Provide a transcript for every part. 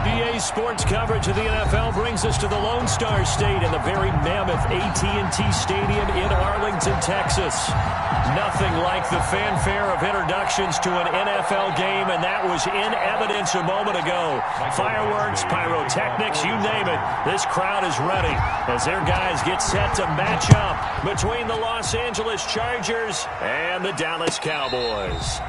EA Sports coverage of the NFL brings us to the Lone Star State in the very mammoth AT&T Stadium in Arlington, Texas. Nothing like the fanfare of introductions to an NFL game, and that was in evidence a moment ago. Fireworks, pyrotechnics, you name it. This crowd is ready as their guys get set to match up between the Los Angeles Chargers and the Dallas Cowboys.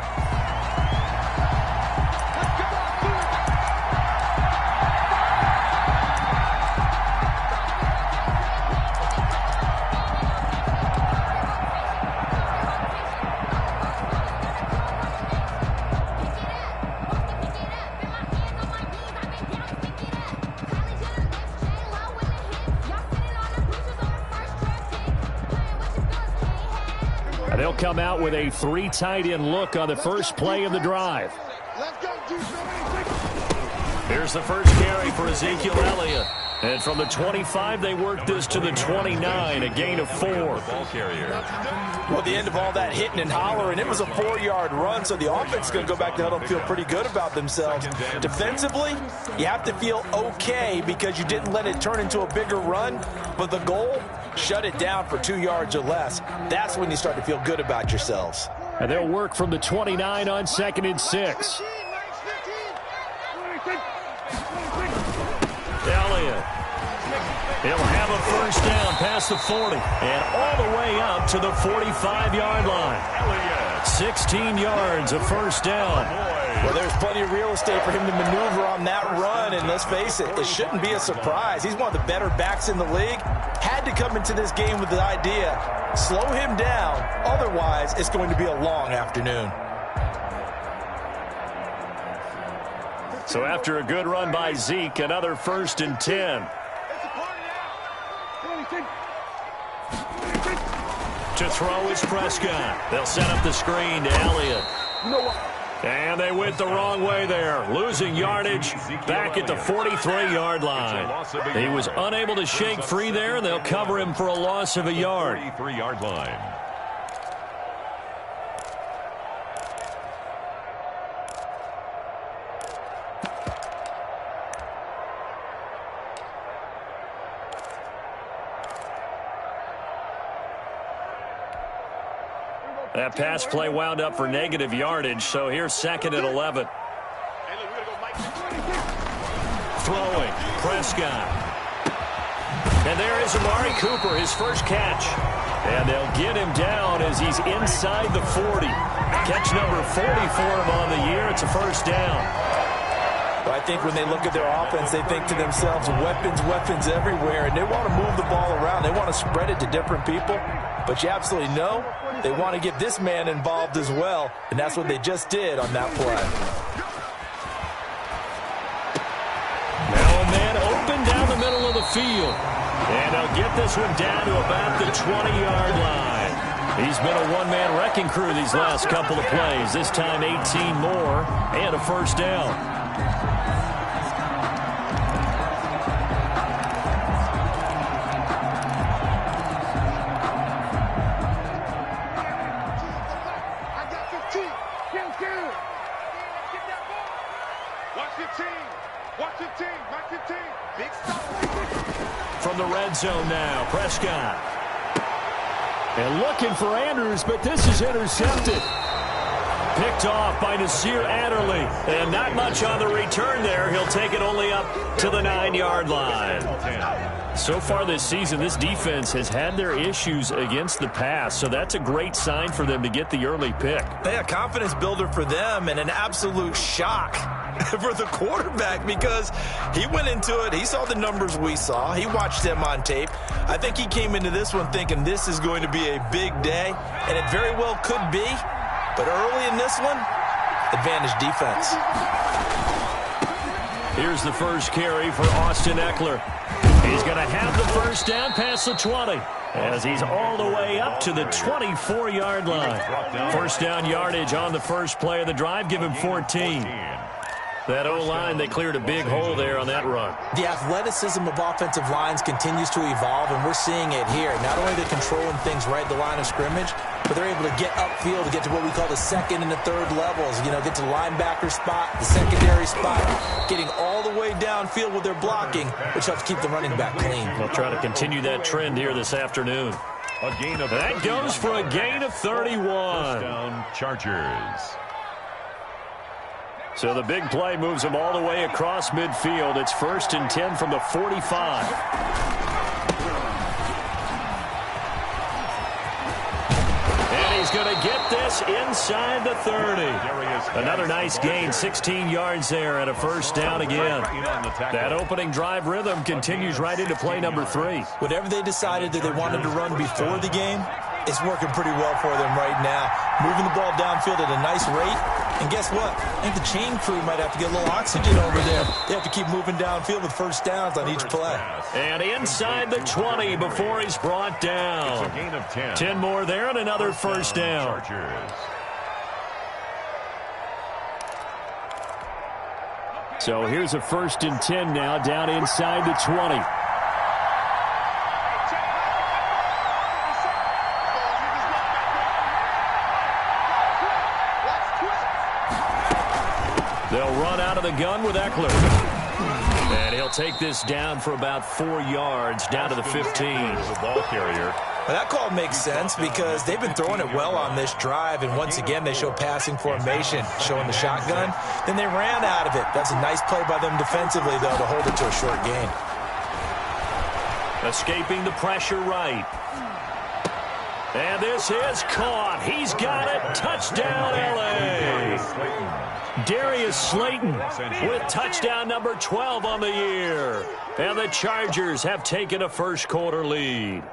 They'll come out with a 3 tight end look on the first play of the drive. Here's the first carry for Ezekiel Elliott. And from the 25, they work this to the 29, a gain of 4. Ball carrier. Well, the end of all that hitting and hollering, it was a 4-yard run, so the offense is going to go back to huddle and feel pretty good about themselves. Defensively, you have to feel okay because you didn't let it turn into a bigger run, but the goal, shut it down for 2 yards or less. That's when you start to feel good about yourselves. And they'll work from the 29 on 2nd and 6. Elliott. He'll have a first down past the 40 and all the way up to the 45-yard line. Elliott, 16 yards, a first down. Well, there's plenty of real estate for him to maneuver on that run, and let's face it, it shouldn't be a surprise. He's one of the better backs in the league. Had to come into this game with the idea, slow him down, otherwise it's going to be a long afternoon. So after a good run by Zeke, another 1st and 10. To throw is Prescott. They'll set up the screen to Elliott. And they went the wrong way there, losing yardage back at the 43-yard line. He was unable to shake free there, and they'll cover him for a loss of a yard. 43-yard line. That pass play wound up for negative yardage, so here's 2nd and 11. Throwing, Prescott. And there is Amari Cooper, his first catch. And they'll get him down as he's inside the 40. Catch number 40 for him on the year. It's a first down. Well, I think when they look at their offense, they think to themselves, weapons everywhere, and they want to move the ball around. They want to spread it to different people. But you absolutely know they want to get this man involved as well, and that's what they just did on that play. Now a man open down the middle of the field. And they'll get this one down to about the 20-yard line. He's been a one-man wrecking crew these last couple of plays. This time 18 more and a first down. From the red zone now, Prescott. And looking for Andrews, but this is intercepted. Picked off by Nasir Adderley. And not much on the return there. He'll take it only up to the 9-yard line. So far this season, this defense has had their issues against the pass, so that's a great sign for them to get the early pick. Yeah, confidence builder for them and an absolute shock for the quarterback because he went into it. He saw the numbers we saw. He watched them on tape. I think he came into this one thinking this is going to be a big day, and it very well could be. But early in this one, advantage defense. Here's the first carry for Austin Eckler. He's going to have the first down past the 20 as he's all the way up to the 24-yard line. First down yardage on the first play of the drive. Give him 14. That O-line, they cleared a big hole there on that run. The athleticism of offensive lines continues to evolve, and we're seeing it here. Not only are they controlling things right at the line of scrimmage, but they're able to get upfield to get to what we call the second and the third levels. You know, get to the linebacker spot, the secondary spot, getting all the way downfield with their blocking, which helps keep the running back clean. They'll try to continue that trend here this afternoon. That goes for a gain of 31. First down, Chargers. So the big play moves them all the way across midfield. It's 1st and 10 from the 45. And he's going to get this inside the 30. Another nice gain, 16 yards there and a first down again. That opening drive rhythm continues right into play number 3. Whatever they decided that they wanted to run before the game, it's working pretty well for them right now. Moving the ball downfield at a nice rate. And guess what? I think the chain crew might have to get a little oxygen over there. They have to keep moving downfield with first downs on each play. And inside the 20 before he's brought down. It's a gain of 10. 10 more there and another first down. Chargers. So here's a 1st and 10 now down inside the 20. They'll run out of the gun with Eckler. And he'll take this down for about 4 yards, down to the 15. The ball carrier. Well, that call makes sense because they've been throwing it well on this drive, and once again they show passing formation, showing the shotgun. Then they ran out of it. That's a nice play by them defensively, though, to hold it to a short gain. Escaping the pressure right. And this is caught. He's got it. Touchdown, L.A. Darius Slayton with touchdown number 12 on the year. And the Chargers have taken a first-quarter lead.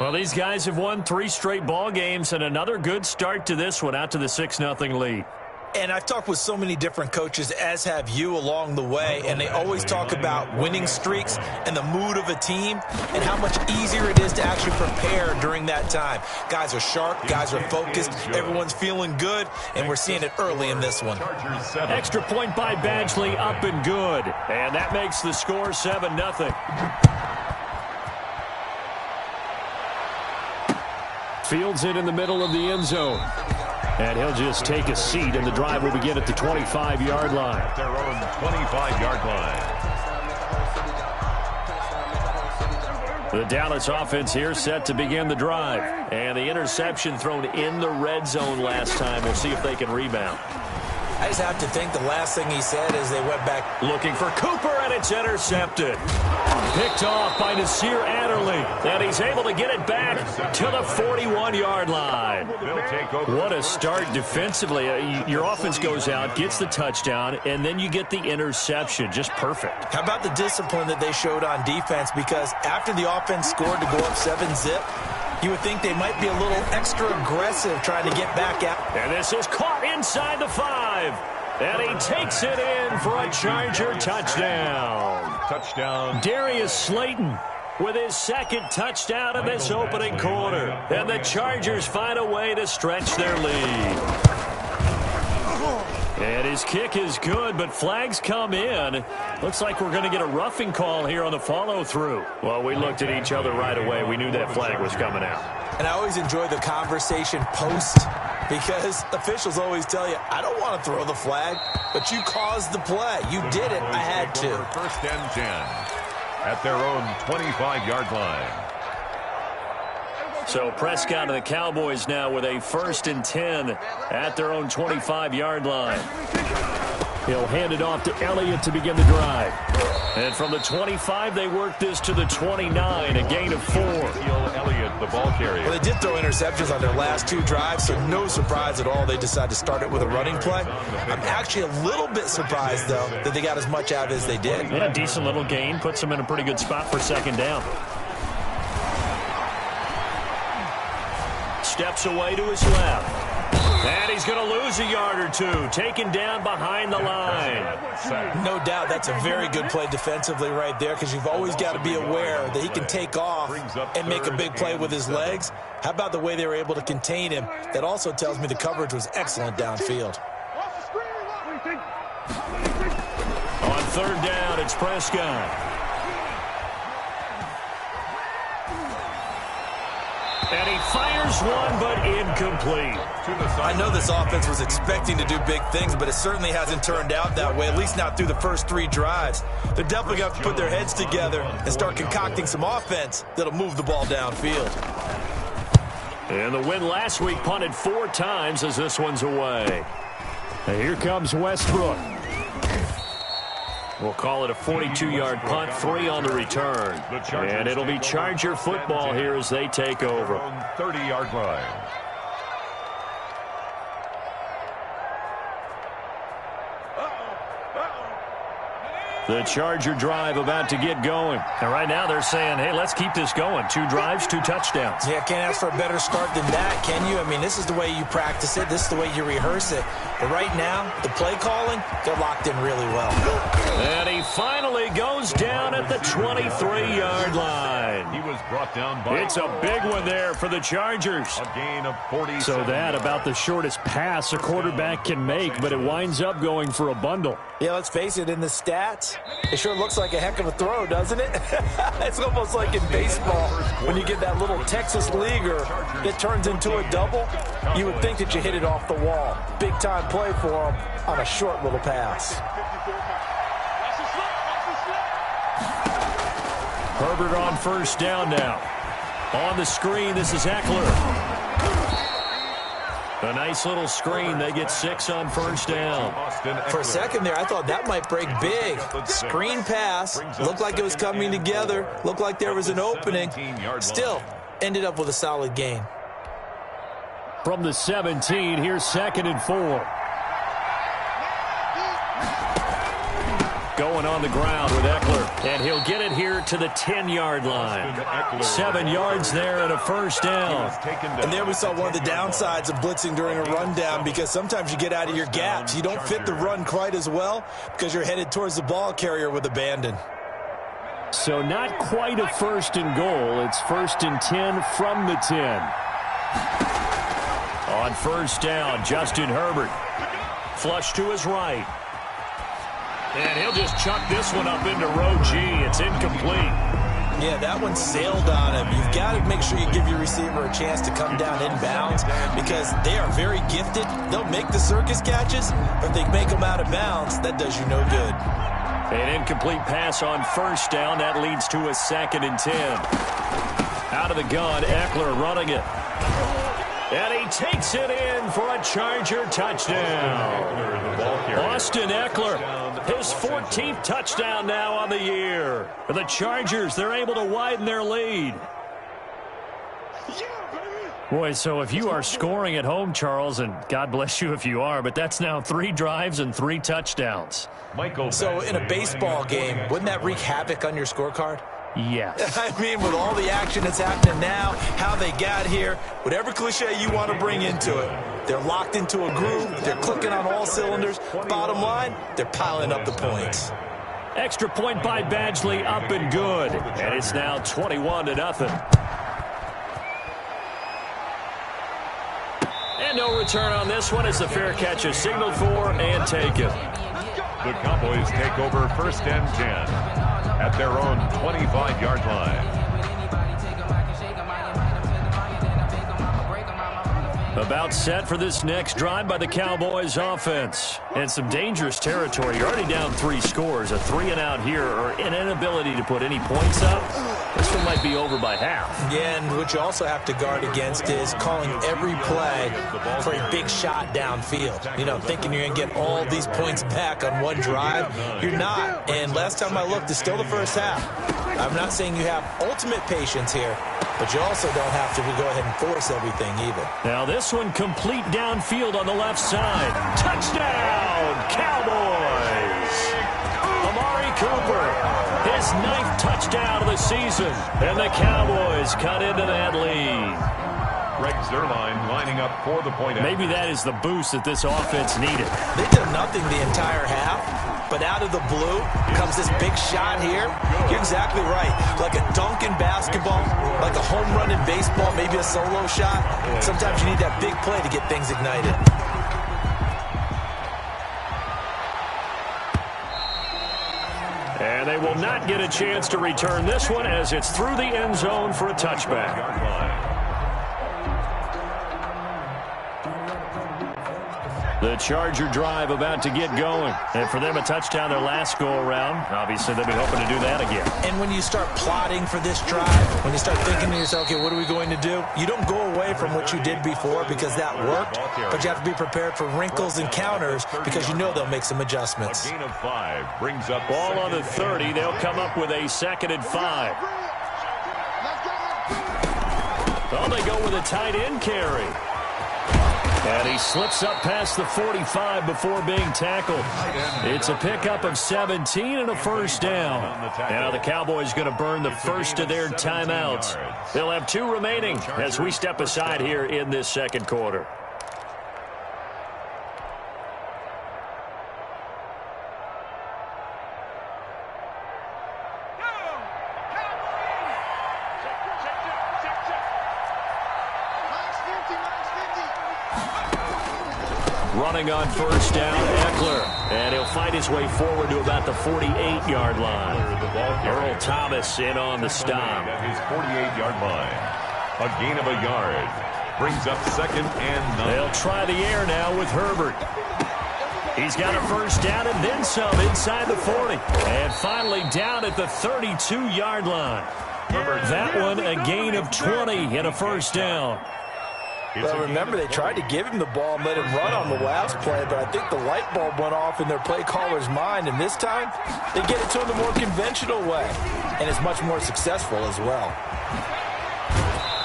Well, these guys have won 3 straight ball games and another good start to this one out to the 6-0 lead. And I've talked with so many different coaches, as have you, along the way, and they always talk about winning streaks and the mood of a team and how much easier it is to actually prepare during that time. Guys are sharp, guys are focused, everyone's feeling good, and we're seeing it early in this one. Extra point by Badgley, up and good. And that makes the score 7-0. Fields it in the middle of the end zone. And he'll just take a seat, and the drive will begin at the 25-yard line. Their own 25-yard line. The Dallas offense here set to begin the drive. And the interception thrown in the red zone last time. We'll see if they can rebound. I just have to think the last thing he said is they went back. Looking for Cooper, and it's intercepted. Picked off by Nasir Adderley. And he's able to get it back to the 41-yard line. What a start defensively. Your offense goes out, gets the touchdown, and then you get the interception. Just perfect. How about the discipline that they showed on defense? Because after the offense scored to go up 7-zip, you would think they might be a little extra aggressive trying to get back out. And this is caught inside the 5. And he takes it in for a Charger touchdown. Touchdown. Darius Slayton with his second touchdown of this opening quarter. And the Chargers find a way to stretch their lead. And his kick is good, but flags come in. Looks like we're going to get a roughing call here on the follow-through. Well, we looked at each other right away. We knew that flag was coming out. And I always enjoy the conversation post because officials always tell you, I don't want to throw the flag, but you caused the play. You did it. I had to. 1st and 10 at their own 25-yard line. So Prescott and the Cowboys now with a 1st and 10 at their own 25-yard line. He'll hand it off to Elliott to begin the drive. And from the 25, they work this to the 29, a gain of 4. Elliott, the ball carrier. Well, they did throw interceptions on their last 2 drives, so no surprise at all they decided to start it with a running play. I'm actually a little bit surprised, though, that they got as much out as they did. Yeah, decent little gain. Puts them in a pretty good spot for 2nd down. Steps away to his left. And he's going to lose a yard or 2. Taken down behind the line. No doubt that's a very good play defensively right there because you've always got to be aware that he can take off and make a big play with his legs. How about the way they were able to contain him? That also tells me the coverage was excellent downfield. On third down, it's Prescott. And he fires one, but incomplete. I know this offense was expecting to do big things, but it certainly hasn't turned out that way, at least not through the first 3 drives. They're definitely going to have to put their heads together and start concocting some offense that'll move the ball downfield. And the win last week punted 4 times as this one's away. And here comes Westbrook. We'll call it a 42-yard punt, 3 on the return. And it'll be Charger football here as they take over. 30-yard line. The Charger drive about to get going. And right now they're saying, hey, let's keep this going. 2 drives, 2 touchdowns. Yeah, can't ask for a better start than that, can you? I mean, this is the way you practice it. This is the way you rehearse it. But right now, the play calling, they're locked in really well. And he finally goes down at the 23-yard line. He was brought down by... It's a big one there for the Chargers. A gain of 40. So that about the shortest pass a quarterback can make, but it winds up going for a bundle. Yeah, let's face it, in the stats, it sure looks like a heck of a throw, doesn't it? It's almost like in baseball when you get that little Texas leaguer that turns into a double. You would think that you hit it off the wall. Big time play for him on a short little pass. Herbert on first down now. On the screen, this is Eckler. A nice little screen. They get 6 on first down. For a second there, I thought that might break big. Screen pass. Looked like it was coming together. Looked like there was an opening. Still, ended up with a solid gain. From the 17, here's 2nd and 4. Going on the ground with Eckler. And he'll get it here to the 10-yard line. 7 yards there and a first down. And there we saw one of the downsides of blitzing during a rundown, because sometimes you get out of your gaps. You don't fit the run quite as well because you're headed towards the ball carrier with abandon. So not quite a 1st and goal. It's 1st and 10 from the 10. On first down, Justin Herbert. Flush to his right. And he'll just chuck this one up into row G. It's incomplete. Yeah, that one sailed on him. You've got to make sure you give your receiver a chance to come down inbounds, because they are very gifted. They'll make the circus catches, but if they make them out of bounds, that does you no good. An incomplete pass on first down. That leads to a 2nd and 10. Out of the gun, Eckler running it. And he takes it in for a Charger touchdown. Austin Eckler, his 14th touchdown now on the year. For the Chargers, they're able to widen their lead. Boy, so if you are scoring at home, Charles, and God bless you if you are, but that's now 3 drives and 3 touchdowns. So in a baseball game, wouldn't that wreak havoc on your scorecard? Yes. I mean, with all the action that's happening now, how they got here, whatever cliche you want to bring into it, they're locked into a groove, they're clicking on all cylinders. Bottom line, they're piling up the points. Extra point by Badgley, up and good. And it's now 21-0. And no return on this one as the fair catch is signaled for and taken. The Cowboys take over 1st and 10 at their own 25-yard line. About set for this next drive by the Cowboys offense. And some dangerous territory. You're already down 3 scores. A 3-and-out here, or an inability to put any points up. This one might be over by half. Yeah, and what you also have to guard against is calling every play for a big shot downfield. You know, thinking you're going to get all these points back on one drive. You're not. And last time I looked, it's still the first half. I'm not saying you have ultimate patience here, but you also don't have to go ahead and force everything either. Now this one complete downfield on the left side. Touchdown, Cowboys! Amari Cooper, his 9th touchdown of the season. And the Cowboys cut into that lead. Greg Zuerlein lining up for the point. Maybe that is the boost that this offense needed. They did nothing the entire half, but out of the blue comes this big shot here. You're exactly right. Like a dunk in basketball, like a home run in baseball, maybe a solo shot. Sometimes you need that big play to get things ignited. And they will not get a chance to return this one as it's through the end zone for a touchback. The Charger drive about to get going. And for them, a touchdown their last go-around. Obviously, they'll be hoping to do that again. And when you start plotting for this drive, when you start thinking to yourself, okay, what are we going to do? You don't go away from what you did before because that worked, but you have to be prepared for wrinkles and counters because you know they'll make some adjustments. A gain of 5 brings up ball on the 30. They'll come up with a 2nd and 5. Oh, they go with a tight end carry. And he slips up past the 45 before being tackled. It's a pickup of 17 and a first down. Now the Cowboys going to burn the first of their timeouts. They'll have 2 remaining as we step aside here in this second quarter. Running on first down, Eckler. And he'll fight his way forward to about the 48-yard line. Earl Thomas in on the stop. At his 48-yard line. A gain of a yard. Brings up 2nd and 9. They'll try the air now with Herbert. He's got a first down and then some inside the 40. And finally down at the 32-yard line. That one a gain of 20 and a first down. Well, remember, they tried to give him the ball and let him run on the last play, but I think the light bulb went off in their play caller's mind, and this time they get it to him the more conventional way, and it's much more successful as well.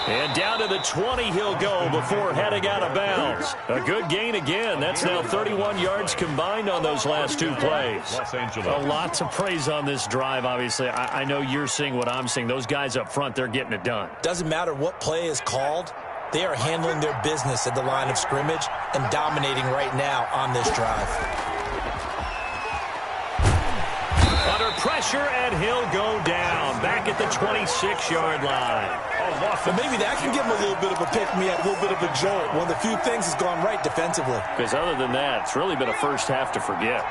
And down to the 20 he'll go before heading out of bounds. A good gain again. That's now 31 yards combined on those last 2 plays. A lot to praise on this drive, obviously. I know you're seeing what I'm seeing. Those guys up front, they're getting it done. Doesn't matter what play is called. They are handling their business at the line of scrimmage and dominating right now on this drive. Under pressure, and he'll go down. Back at the 26-yard line. But maybe that can give him a little bit of a pick-me-up, a little bit of a jolt. One of the few things has gone right defensively. Because other than that, it's really been a first half to forget.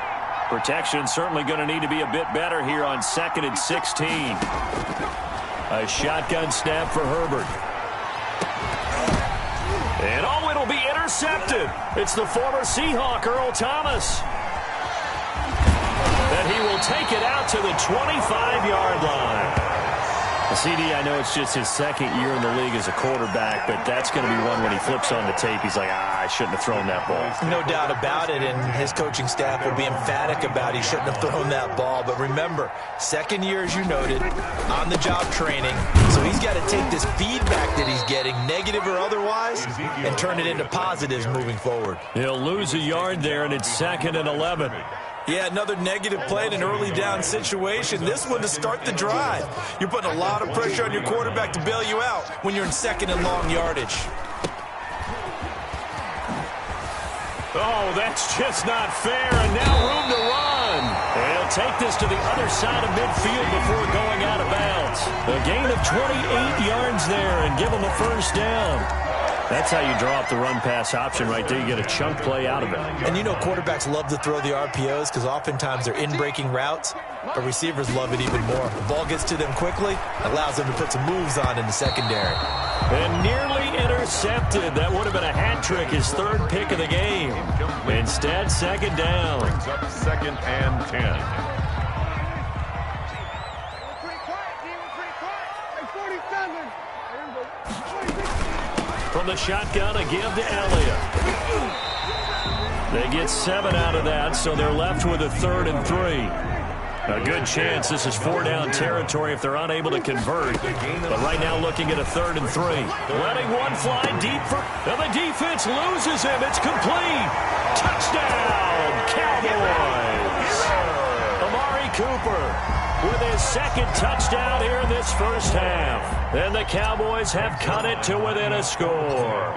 Protection certainly going to need to be a bit better here on 2nd and 16. A shotgun snap for Herbert. And oh, it'll be intercepted. It's the former Seahawk, Earl Thomas. And he will take it out to the 25-yard line. CD, I know it's just his 2nd year in the league as a quarterback, but that's going to be one when he flips on the tape. He's like, I shouldn't have thrown that ball. No doubt about it, and his coaching staff will be emphatic about he shouldn't have thrown that ball. But remember, 2nd year, as you noted, on-the-job training. So he's got to take this feedback that he's getting, negative or otherwise, and turn it into positives moving forward. He'll lose a yard there, and it's 2nd and 11. Yeah, another negative play in an early down situation. This one to start the drive. You're putting a lot of pressure on your quarterback to bail you out when you're in 2nd and long yardage. Oh, that's just not fair, and now room to run. And he'll take this to the other side of midfield before going out of bounds. A gain of 28 yards there and give him a first down. That's how you draw up the run-pass option right there. You get a chunk play out of it. And you know quarterbacks love to throw the RPOs because oftentimes they're in-breaking routes, but receivers love it even more. The ball gets to them quickly, allows them to put some moves on in the secondary. And nearly intercepted. That would have been a hat trick, his 3rd pick of the game. Instead, 2nd down. Brings up 2nd and 10. From the shotgun, a give to Elliott. They get 7 out of that, so they're left with a 3rd and 3. A good chance this is 4-down territory if they're unable to convert. But right now looking at a 3rd and 3. Letting one fly deep for... And the defense loses him. It's complete. Touchdown, Cowboys. Amari Cooper with his 2nd touchdown here in this first half. And the Cowboys have cut it to within a score.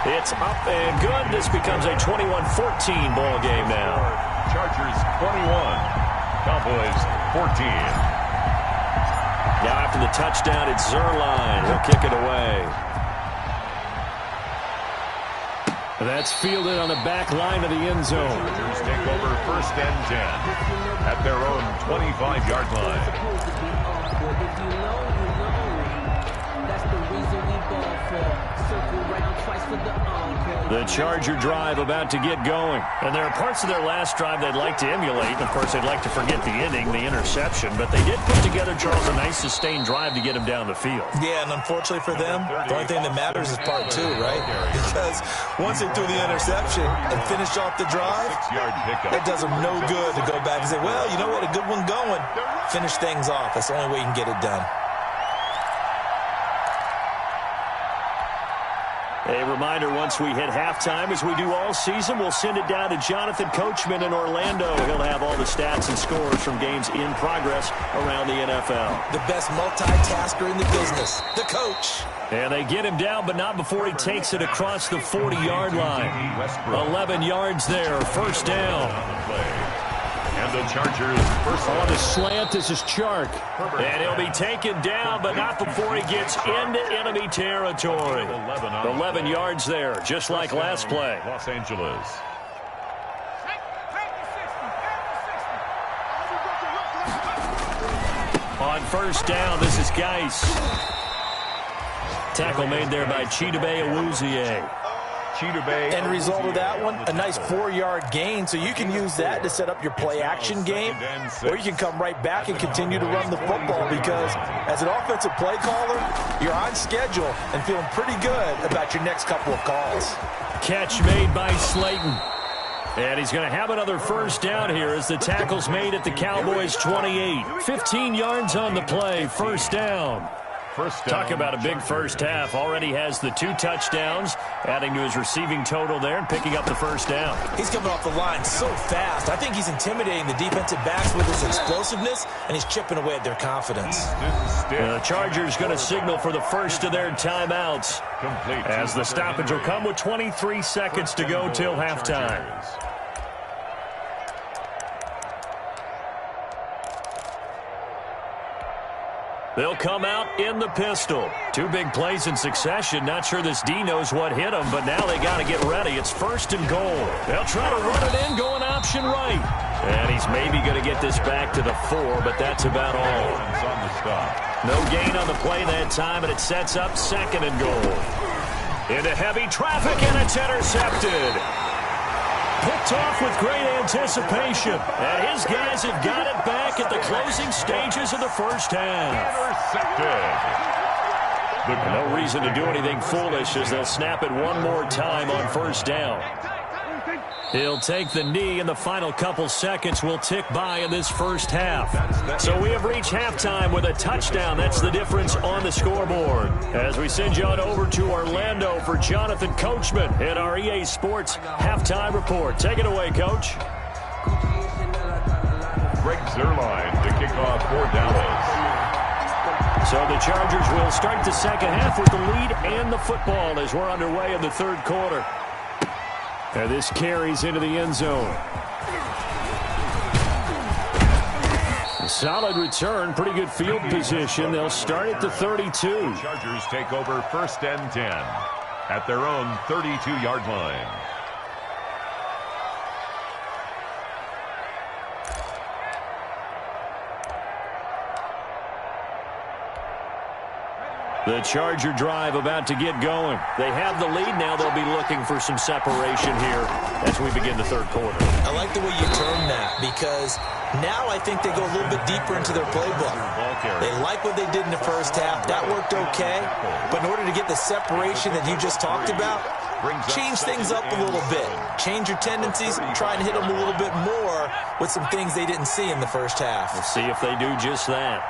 It's up and good. This becomes a 21-14 ball game now. Chargers 21, Cowboys 14. Now after the touchdown, it's Zerline. He'll kick it away. That's fielded on the back line of the end zone. Chargers take over 1st and 10 at their own 25-yard line. The Charger drive about to get going. And there are parts of their last drive they'd like to emulate. And, of course, they'd like to forget the inning, the interception. But they did put together, Charles, a nice sustained drive to get him down the field. Yeah, and unfortunately for them, the only thing that matters is part 2, right? Because once they threw the interception and finished off the drive, it does them no good to go back and say, well, you know what, a good one going. Finish things off. That's the only way you can get it done. A reminder, once we hit halftime, as we do all season, we'll send it down to Jonathan Coachman in Orlando. He'll have all the stats and scores from games in progress around the NFL. The best multitasker in the business, the coach. And they get him down, but not before he takes it across the 40-yard line. 11 yards there, first down. And the Chargers first on the slant. This is Chark. And he'll be taken down, but not before he gets into enemy territory. 11 yards there, just like last play. Los Angeles. On first down, this is Geis. Tackle made there by Chidobe Awuzie. And the result of that one, a nice 4-yard gain. So you can use that to set up your play-action game, or you can come right back and continue to run the football because as an offensive play caller, you're on schedule and feeling pretty good about your next couple of calls. Catch made by Slayton. And he's going to have another first down here as the tackle's made at the Cowboys 28. 15 yards on the play, first down. Talk about a big first half. Already has the 2 touchdowns, adding to his receiving total there and picking up the first down. He's coming off the line so fast. I think he's intimidating the defensive backs with his explosiveness, and he's chipping away at their confidence. The Chargers going to signal for the first of their timeouts as the stoppage will come with 23 seconds to go till halftime. They'll come out in the pistol. 2 big plays in succession. Not sure this D knows what hit him, but now they got to get ready. It's 1st and goal. They'll try to run it in, going option right. And he's maybe going to get this back to the 4, but that's about all. No gain on the play that time, and it sets up 2nd and goal. Into heavy traffic, and it's intercepted. Picked off with great anticipation. And his guys have got it back at the closing stages of the first half. No reason to do anything foolish as they'll snap it one more time on first down. He'll take the knee, and the final couple seconds will tick by in this first half. So we have reached halftime with a touchdown. That's the difference on the scoreboard. As we send you on over to Orlando for Jonathan Coachman in our EA Sports Halftime Report. Take it away, Coach. Greg Zuerlein to kick off for Dallas. So the Chargers will start the second half with the lead and the football as we're underway in the third quarter. And this carries into the end zone. A solid return, pretty good field position. They'll start at the 32. Chargers take over 1st and 10 at their own 32-yard line. The Charger drive about to get going. They have the lead now. They'll be looking for some separation here as we begin the third quarter. I like the way you term that because now I think they go a little bit deeper into their playbook. They like what they did in the first half. That worked okay. But in order to get the separation that you just talked about, change things up a little bit. Change your tendencies. Try and hit them a little bit more with some things they didn't see in the first half. We'll see if they do just that.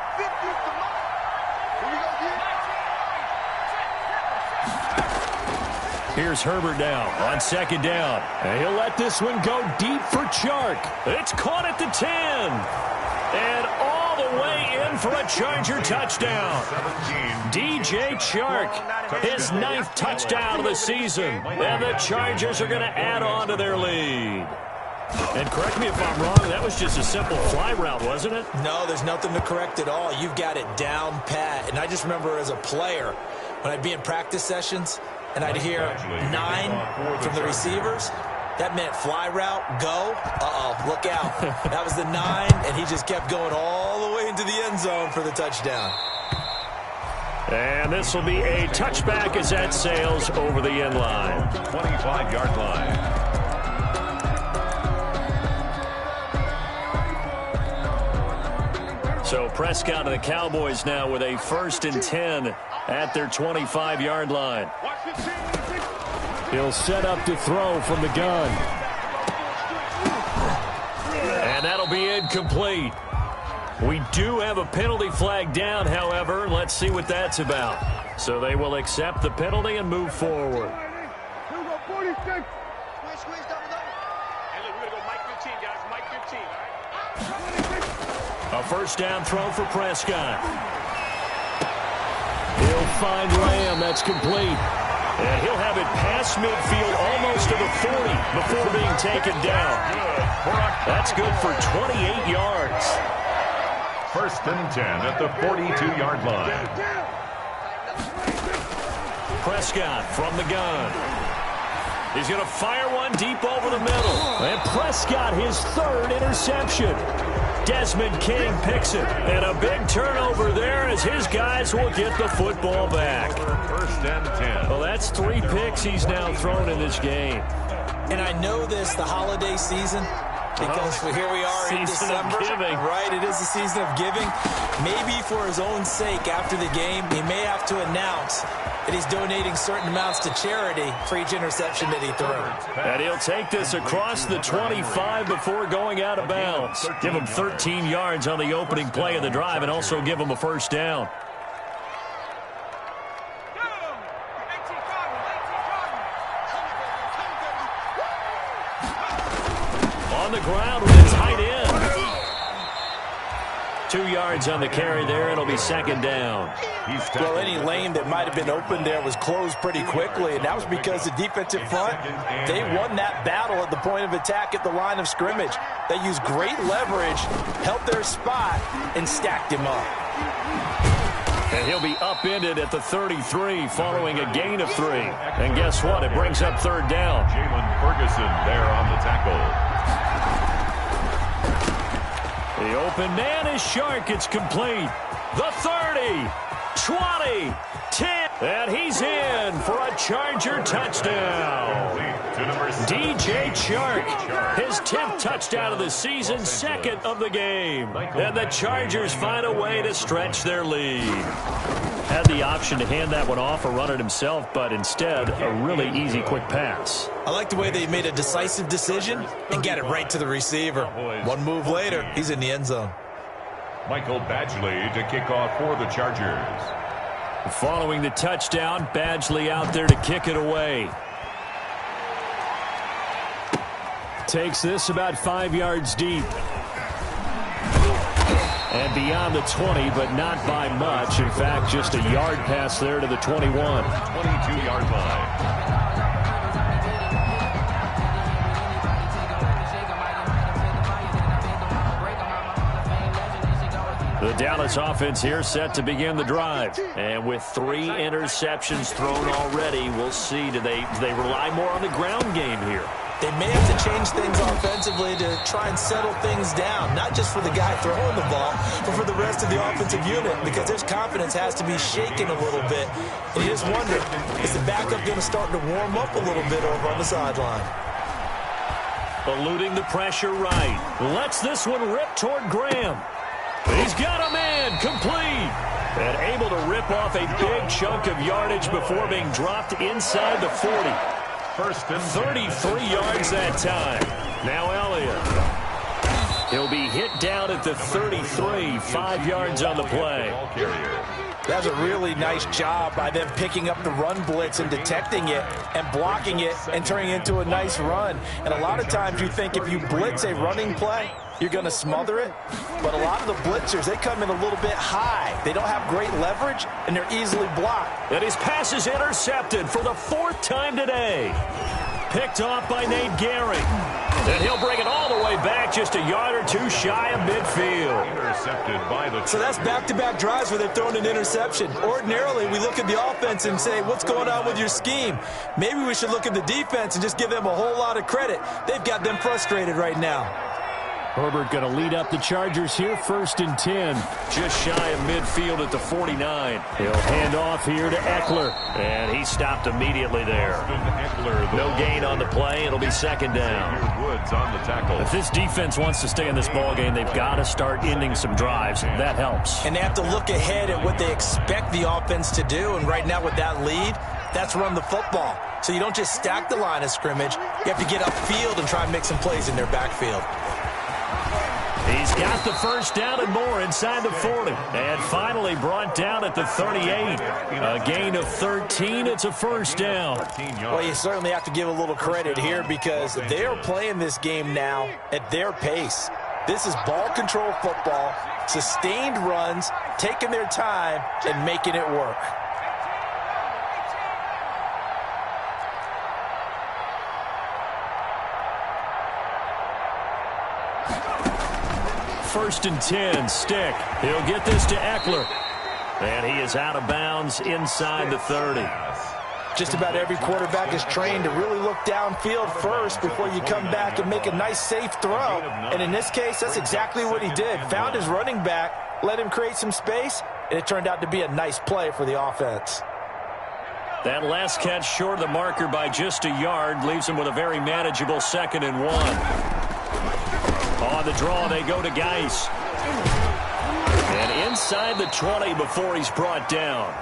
Here's Herbert now on 2nd down. And he'll let this one go deep for Chark. It's caught at the 10. And all the way in for a Charger touchdown. DJ Chark, his 9th touchdown of the season. And the Chargers are going to add on to their lead. And correct me if I'm wrong, that was just a simple fly route, wasn't it? No, there's nothing to correct at all. You've got it down pat. And I just remember as a player, when I'd be in practice sessions, and I'd hear 9 from the receivers, that meant fly route, go. Look out. That was the 9, and he just kept going all the way into the end zone for the touchdown. And this will be a touchback as that sails over the end line. 25-yard line. So Prescott and the Cowboys now with a 1st and 10 at their 25-yard line. He'll set up to throw from the gun. And that'll be incomplete. We do have a penalty flag down, however. Let's see what that's about. So they will accept the penalty and move forward. A 1st down throw for Prescott. He'll find Lamb. That's complete. And he'll have it past midfield almost to the 40 before being taken down. That's good for 28 yards. 1st and 10 at the 42-yard line. Prescott from the gun. He's going to fire one deep over the middle. And Prescott, his 3rd interception. Desmond King picks it. And a big turnover there as his guys will get the football back. 1st and 10. Well, that's 3 picks he's now thrown in this game. And I know this, the holiday season, because here we are in December. Right, it is the season of giving. Maybe for his own sake after the game, he may have to announce that he's donating certain amounts to charity for each interception that he threw. And he'll take this across the 25 before going out of bounds. Give him 13 yards on the opening play of the drive and also give him a 1st down. On the ground with a tight end. 2 yards on the carry there. It'll be 2nd down. Well, any lane that might have been open there was closed pretty quickly, and that was because the defensive front, they won that battle at the point of attack at the line of scrimmage. They used great leverage, held their spot, and stacked him up. And he'll be upended at the 33 following a gain of 3. And guess what? It brings up 3rd down. Jalen Ferguson there on the tackle. The open man is Shark. It's complete. The 30, 20, 10. And he's in for a Charger touchdown. DJ Chark, his 10th touchdown of the season, 2nd of the game. And the Chargers find a way to stretch their lead. Had the option to hand that one off or run it himself, but instead, a really easy, quick pass. I like the way they made a decisive decision and get it right to the receiver. One move later, he's in the end zone. Michael Badgley to kick off for the Chargers. Following the touchdown, Badgley out there to kick it away. Takes this about 5 yards deep. And beyond the 20, but not by much. In fact, just a yard pass there to the 21. 22-yard line. The Dallas offense here set to begin the drive. And with 3 interceptions thrown already, we'll see. Do they rely more on the ground game here? They may have to change things offensively to try and settle things down, not just for the guy throwing the ball, but for the rest of the offensive unit, because his confidence has to be shaken a little bit. And you just wonder, is the backup going to start to warm up a little bit over on the sideline? Eluding the pressure right. Lets this one rip toward Graham. He's got a man, complete. And able to rip off a big chunk of yardage before being dropped inside the 40. First and 33 yards that time. Now Elliott. He'll be hit down at the 33, 5 yards on the play. That was a really nice job by them picking up the run blitz and detecting it and blocking it and turning it into a nice run. And a lot of times you think if you blitz a running play, you're going to smother it. But a lot of the blitzers, they come in a little bit high. They don't have great leverage, and they're easily blocked. And his pass is intercepted for the 4th time today. picked off by Nate Gehring. And he'll bring it all the way back, just a yard or two shy of midfield. Intercepted by the... So that's back-to-back drives where they've thrown an interception. Ordinarily, we look at the offense and say, what's going on with your scheme? Maybe we should look at the defense and just give them a whole lot of credit. They've got them frustrated right now. Herbert going to lead up the Chargers here, 1st and 10. Just shy of midfield at the 49. He'll hand off here to Eckler. And he stopped immediately there. No gain on the play. It'll be 2nd down. Woods on the tackle. If this defense wants to stay in this ballgame, they've got to start ending some drives. That helps. And they have to look ahead at what they expect the offense to do. And right now with that lead, that's run the football. So you don't just stack the line of scrimmage. You have to get upfield and try and make some plays in their backfield. He's got the 1st down and more inside the 40. And finally brought down at the 38. A gain of 13. It's a 1st down. Well, you certainly have to give a little credit here because they are playing this game now at their pace. This is ball control football, sustained runs, taking their time, and making it work. First and 10, stick. He'll get this to Eckler. And he is out of bounds inside the 30. Just about every quarterback is trained to really look downfield first before you come back and make a nice, safe throw. And in this case, that's exactly what he did. Found his running back, let him create some space, and it turned out to be a nice play for the offense. That last catch short of the marker by just a yard leaves him with a very manageable 2nd and 1. On the draw, they go to Geis. And inside the 20 before he's brought down.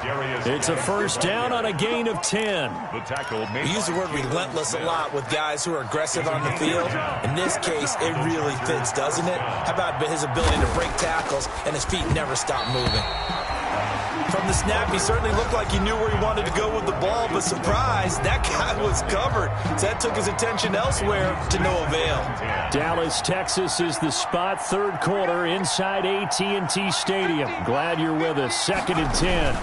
It's a 1st down on a gain of 10. We use the word relentless a lot with guys who are aggressive on the field. In this case, it really fits, doesn't it? How about his ability to break tackles and his feet never stop moving? From the snap, he certainly looked like he knew where he wanted to go with the ball, but surprise, that guy was covered. So that took his attention elsewhere to no avail. Dallas, Texas is the spot, 3rd quarter inside AT&T Stadium. Glad you're with us. 2nd and 10.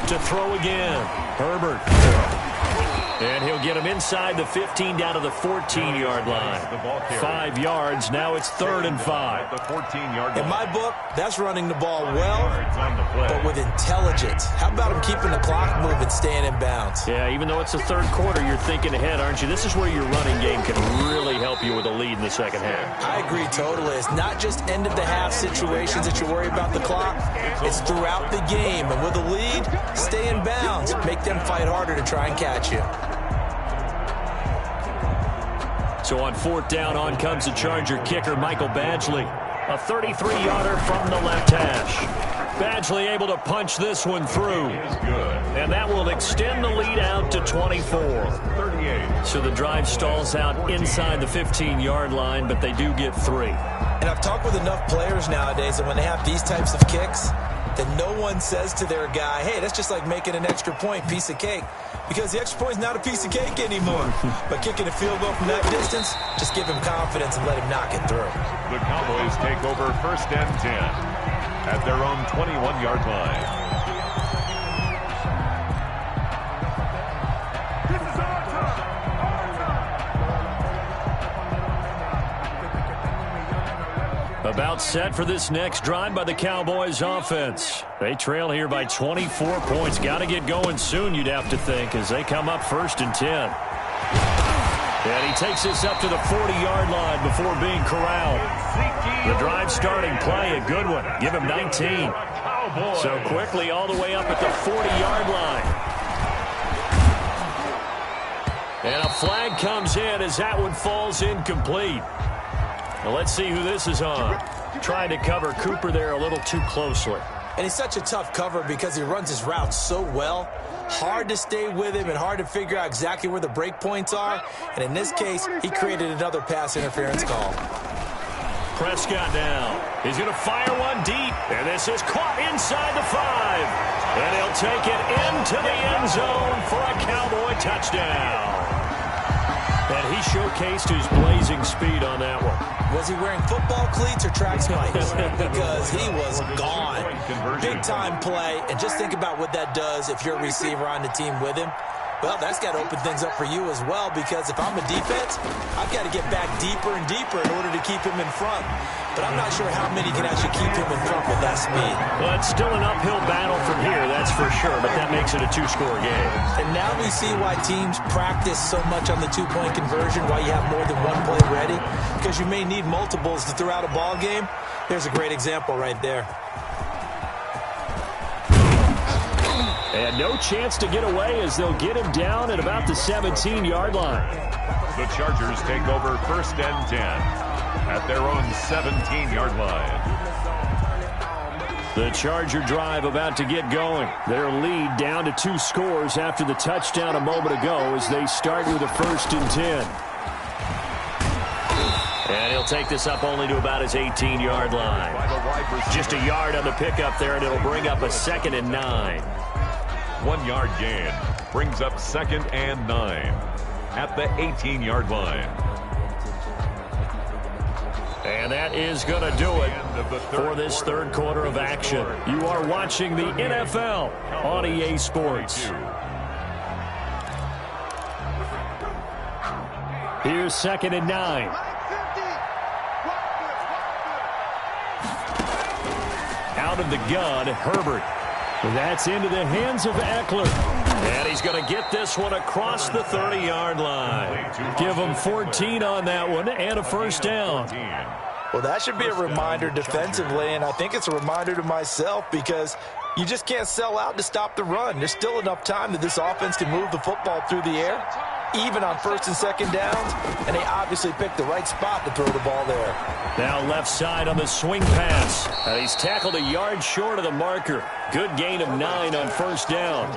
To throw again. Herbert. And he'll get him inside the 15 down to the 14-yard line. 5 yards. Now it's 3rd and 5. In my book, that's running the ball well, but with intelligence. How about him keeping the clock moving, staying in bounds? Yeah, even though it's the 3rd quarter, you're thinking ahead, aren't you? This is where your running game can really help you with a lead in the 2nd half. I agree totally. It's not just end-of-the-half situations that you worry about the clock. It's throughout the game. And with a lead, stay in bounds. Make them fight harder to try and catch you. So on 4th down, on comes the Charger kicker, Michael Badgley. A 33-yarder from the left hash. Badgley able to punch this one through. And that will extend the lead out to 24. So the drive stalls out inside the 15-yard line, but they do get 3. And I've talked with enough players nowadays that when they have these types of kicks, that no one says to their guy, hey, that's just like making an extra point, piece of cake. Because the extra point is not a piece of cake anymore. But kicking a field goal from that distance, just give him confidence and let him knock it through. The Cowboys take over 1st and 10 at their own 21-yard line. About set for this next drive by the Cowboys offense. They trail here by 24 points. Got to get going soon, you'd have to think, as they come up 1st and 10. And he takes this up to the 40-yard line before being corralled. The drive starting play, a good one. Give him 19. So quickly all the way up at the 40-yard line. And a flag comes in as that one falls incomplete. Well, let's see who this is on. Trying to cover Cooper there a little too closely. And he's such a tough cover because he runs his routes so well. Hard to stay with him and hard to figure out exactly where the break points are. And in this case, he created another pass interference call. Prescott down. He's going to fire one deep. And this is caught inside the 5. And he'll take it into the end zone for a Cowboy touchdown. And he showcased his blazing speed on that one. Was he wearing football cleats or track spikes? Because he was gone. Big-time play. And just think about what that does if you're a receiver on the team with him. Well, that's got to open things up for you as well, because if I'm a defense, I've got to get back deeper and deeper in order to keep him in front. But I'm not sure how many can actually keep him in front with that speed. Well, it's still an uphill battle from here, that's for sure, but that makes it a two-score game. And now we see why teams practice so much on the two-point conversion, why you have more than one play ready, because you may need multiples to throw out a ball game. There's a great example right there. And no chance to get away as they'll get him down at about the 17-yard line. The Chargers take over 1st and 10 at their own 17-yard line. The Charger drive about to get going. Their lead down to 2 scores after the touchdown a moment ago as they start with a 1st and 10. And he'll take this up only to about his 18-yard line. Just a yard on the pickup there, and it'll bring up a 2nd and 9. 1-yard gain brings up 2nd and 9 at the 18-yard line. And that is going to do it for this third quarter of action. You are watching the NFL on EA Sports. Here's 2nd and 9. Out of the gun, Herbert. That's into the hands of Eckler. And he's going to get this one across the 30-yard line. Give him 14 on that one and a 1st down. Well, that should be a reminder defensively, and I think it's a reminder to myself, because you just can't sell out to stop the run. There's still enough time that this offense can move the football through the air, even on 1st and 2nd downs, and they obviously picked the right spot to throw the ball there. Now left side on the swing pass. And he's tackled a yard short of the marker. Good gain of 9 on 1st down.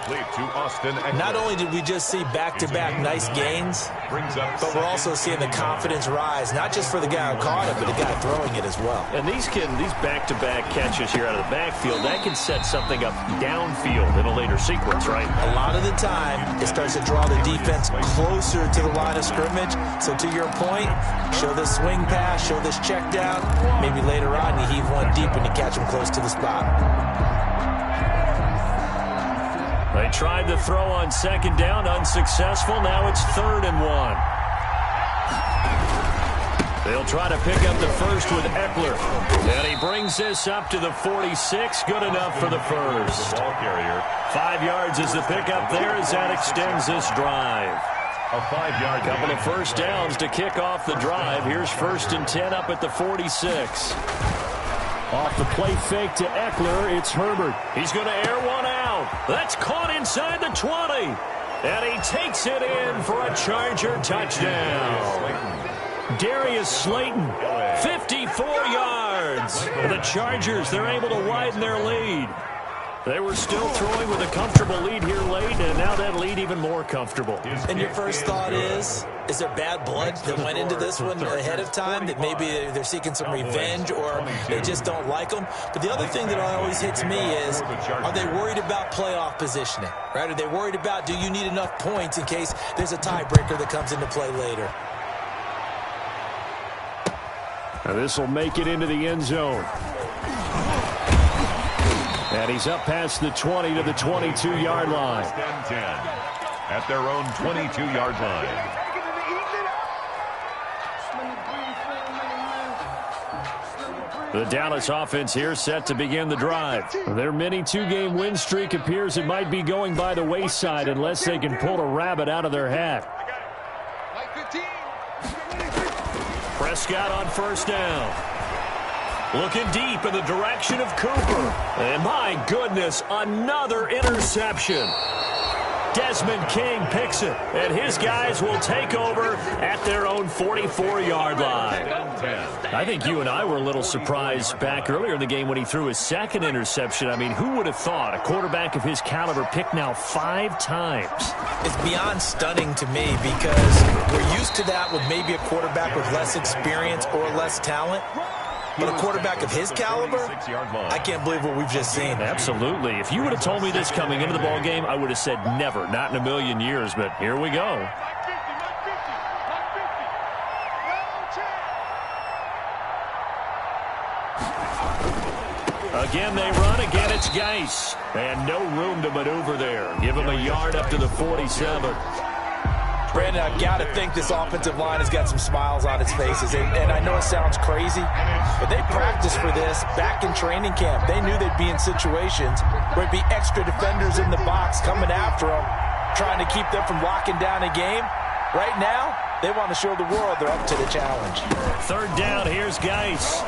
Not only did we just see back-to-back nice gains, but we're also seeing the confidence rise, not just for the guy who caught it, but the guy throwing it as well. And these back-to-back catches here out of the backfield, that can set something up downfield in a later sequence, right? A lot of the time, it starts to draw the defense closer to the line of scrimmage. So to your point, show this swing pass, show this check down. Maybe later on you heave one deep and you catch him close to the spot. They tried to throw on 2nd down, unsuccessful. Now it's 3rd and 1. They'll try to pick up the 1st with Eckler. And he brings this up to the 46. Good enough for the 1st. 5 yards is the pickup there as that extends this drive. A 5-yard couple of 1st downs to kick off the drive. Here's 1st and 10 up at the 46. Off the play fake to Eckler, it's Herbert. He's going to air one out. That's caught inside the 20. And he takes it in for a Charger touchdown. Darius Slayton, 54 yards. The Chargers, they're able to widen their lead. They were still throwing with a comfortable lead here late, and now that lead even more comfortable. And your first thought is there bad blood that went into this one ahead of time, that maybe they're seeking some revenge or they just don't like them? But the other thing that always hits me is, are they worried about playoff positioning? Right? Are they worried about, do you need enough points in case there's a tiebreaker that comes into play later? Now this will make it into the end zone. And he's up past the 20 to the 22-yard line. At their own 22-yard line. The Dallas offense here set to begin the drive. Their mini 2-game win streak appears it might be going by the wayside unless they can pull a rabbit out of their hat. Prescott on 1st down. Looking deep in the direction of Cooper. And my goodness, another interception. Desmond King picks it, and his guys will take over at their own 44-yard line. I think you and I were a little surprised back earlier in the game when he threw his 2nd interception. I mean, who would have thought a quarterback of his caliber picked now 5 times? It's beyond stunning to me, because we're used to that with maybe a quarterback with less experience or less talent. But a quarterback of his caliber, I can't believe what we've just seen. Absolutely. If you would have told me this coming into the ball game, I would have said never, not in a million years. But here we go. Again, they run. Again, it's Geis. And no room to maneuver there. Give him a yard up to the 47. Brandon, I've got to think this offensive line has got some smiles on its faces. And I know it sounds crazy, but they practiced for this back in training camp. They knew they'd be in situations where it'd be extra defenders in the box coming after them, trying to keep them from locking down a game. Right now, they want to show the world they're up to the challenge. Third down, here's Geis.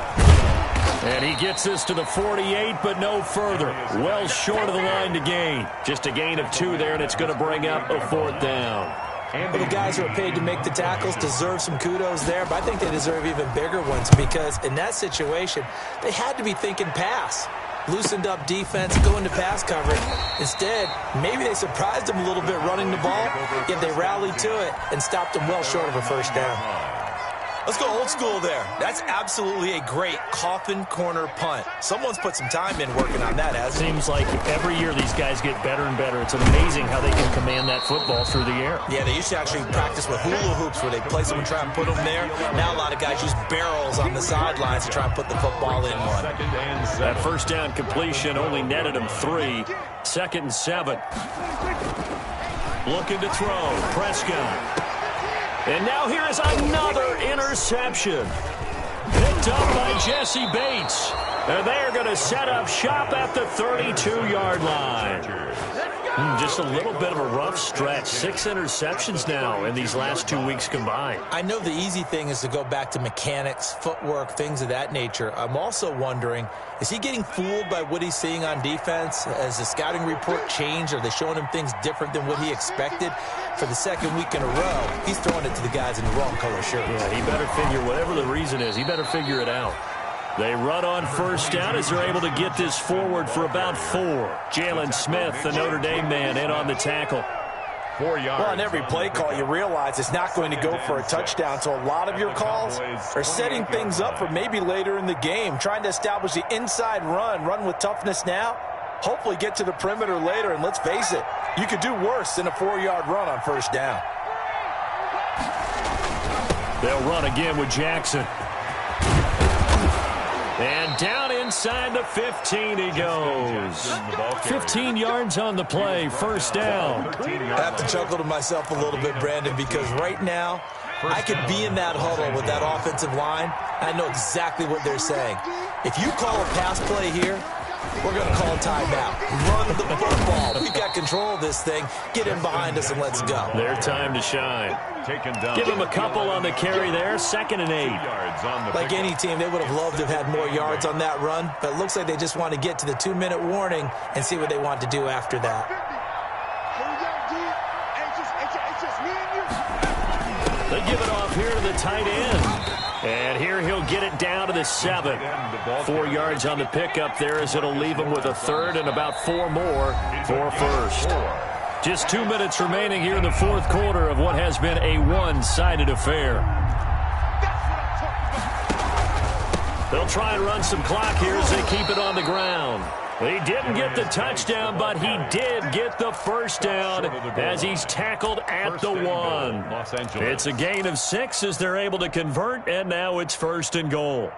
And he gets this to the 48, but no further. Well short of the line to gain. Just a gain of 2 there, and it's going to bring up a 4th down. Well, the guys who are paid to make the tackles deserve some kudos there, but I think they deserve even bigger ones because in that situation, they had to be thinking pass. Loosened up defense, going to pass coverage. Instead, maybe they surprised them a little bit running the ball, yet they rallied to it and stopped them well short of a first down. Let's go old school there. That's absolutely a great coffin corner punt. Someone's put some time in working on that, hasn't it? Seems like every year these guys get better and better. It's amazing how they can command that football through the air. Yeah, they used to actually practice with hula hoops where they place them and try and put them there. Now a lot of guys use barrels on the sidelines to try and put the football in one. That first down completion only netted him 3. 2nd and 7. Looking to throw. Prescott. And now here is another interception. Picked up by Jesse Bates. And they are going to set up shop at the 32-yard line. Just a little bit of a rough stretch. 6 interceptions now in these last 2 weeks combined. I know the easy thing is to go back to mechanics, footwork, things of that nature. I'm also wondering, is he getting fooled by what he's seeing on defense? Has the scouting report changed? Are they showing him things different than what he expected? For the 2nd week in a row, he's throwing it to the guys in the wrong color shirts. Yeah, he better figure, whatever the reason is, he better figure it out. They run on first down as they're able to get this forward for about 4. Jalen Smith, the Notre Dame man, in on the tackle. 4 yards. Well, on every play call, you realize it's not going to go for a touchdown. So a lot of your calls are setting things up for maybe later in the game, trying to establish the inside run with toughness now, hopefully get to the perimeter later. And let's face it, you could do worse than a 4-yard run on first down. They'll run again with Jackson. And down inside the 15 he goes. 15 yards on the play, first down. I have to chuckle to myself a little bit, Brandon, because right now I could be in that huddle with that offensive line. I know exactly what they're saying. If you call a pass play here, we're going to call a timeout. Run the football. We got control of this thing. Get in behind us and let's go. Their time to shine. Give him a couple on the carry there. 2nd and 8. Like any team, they would have loved to have had more yards on that run, but it looks like they just want to get to the 2-minute warning and see what they want to do after that. They give it off here to the tight end. And here he'll get it down to the 7. 4 yards on the pickup there as it'll leave him with a 3rd and about 4 more for first. Just 2 minutes remaining here in the 4th quarter of what has been a one-sided affair. They'll try and run some clock here as they keep it on the ground. He didn't get the touchdown, but he did get the first down as he's tackled at the 1. It's a gain of 6 as they're able to convert, and now it's 1st and goal.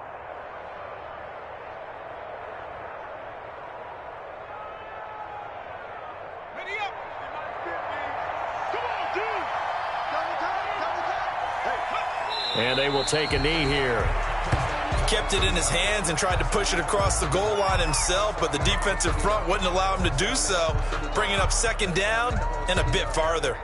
And they will take a knee here. Kept it in his hands and tried to push it across the goal line himself, but the defensive front wouldn't allow him to do so, bringing up 2nd down and a bit farther.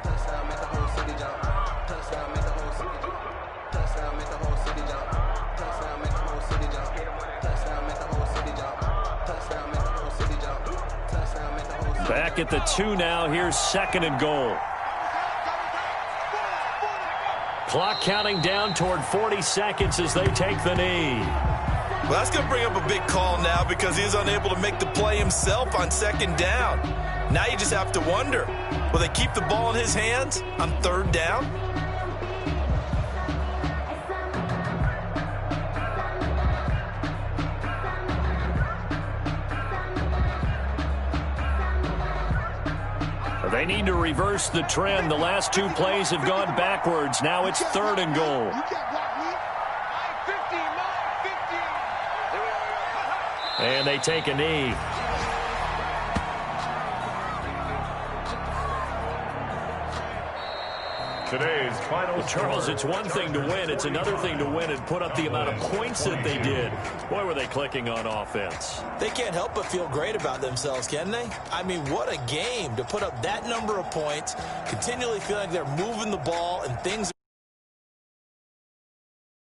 Back at the 2 now. Here's 2nd and goal. Clock counting down toward 40 seconds as they take the knee. Well, that's going to bring up a big call now because he is unable to make the play himself on 2nd down. Now you just have to wonder, will they keep the ball in his hands on 3rd down? They need to reverse the trend. The last 2 plays have gone backwards. Now it's 3rd and goal. And they take a knee. Today's final Charles, score. it's one thing to win. It's another thing to win and put up the amount of points that they did. Boy, were they clicking on offense. They can't help but feel great about themselves, can they? I mean, what a game to put up that number of points, continually feel like they're moving the ball and things